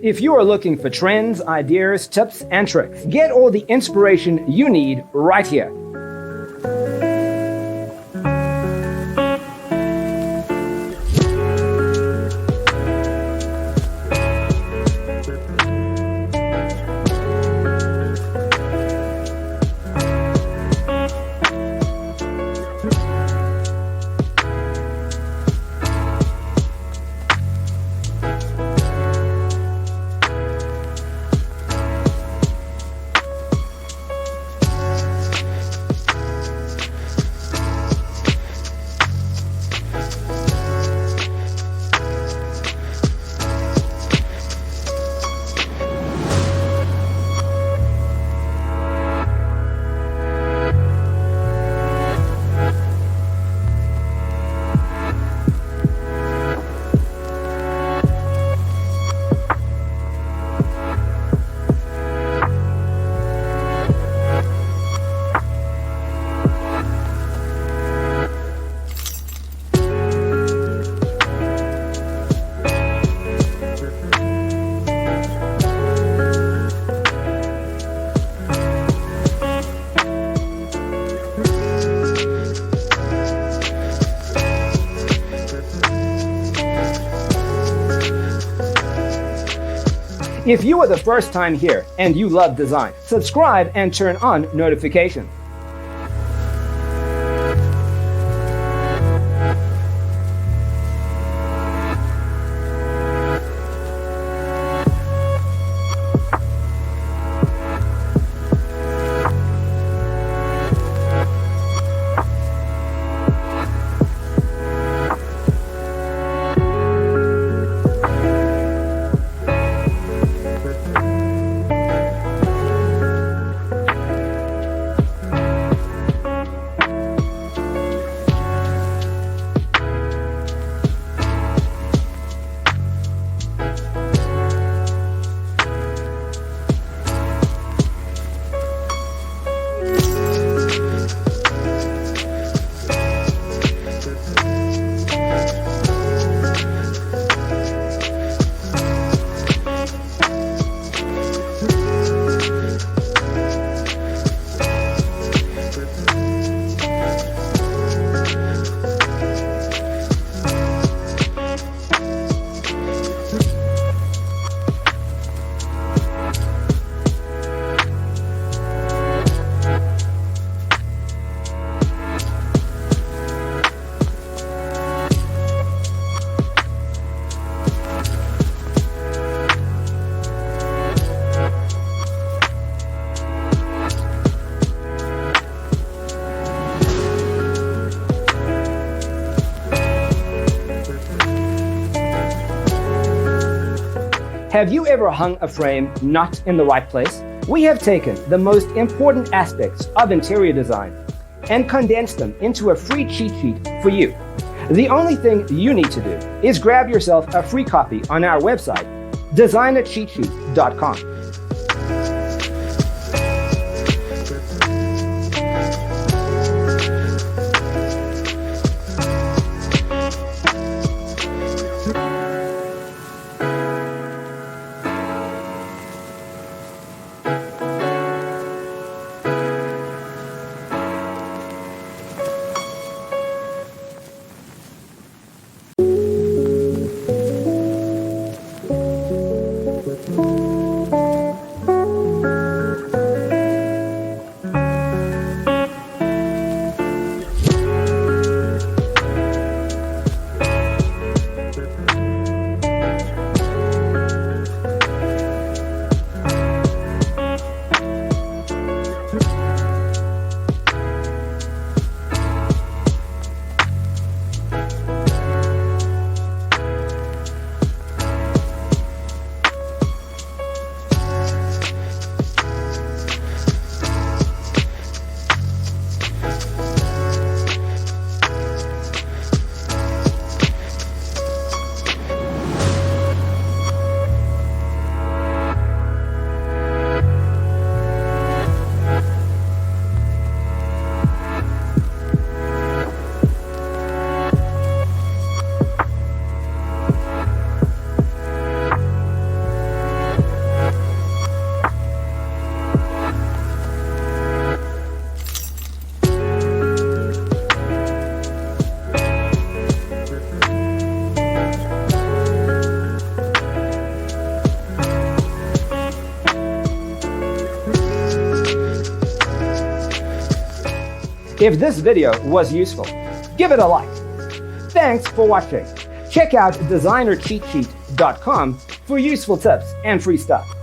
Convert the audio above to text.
If you are looking for trends, ideas, tips, and tricks, get all the inspiration you need right here. If you are the first time here and you love design, subscribe and turn on notifications. Have you ever hung a frame not in the right place? We have taken the most important aspects of interior design and condensed them into a free cheat sheet for you. The only thing you need to do is grab yourself a free copy on our website, designercheatsheet.com. If this video was useful, give it a like. Thanks for watching. Check out designercheatsheet.com for useful tips and free stuff.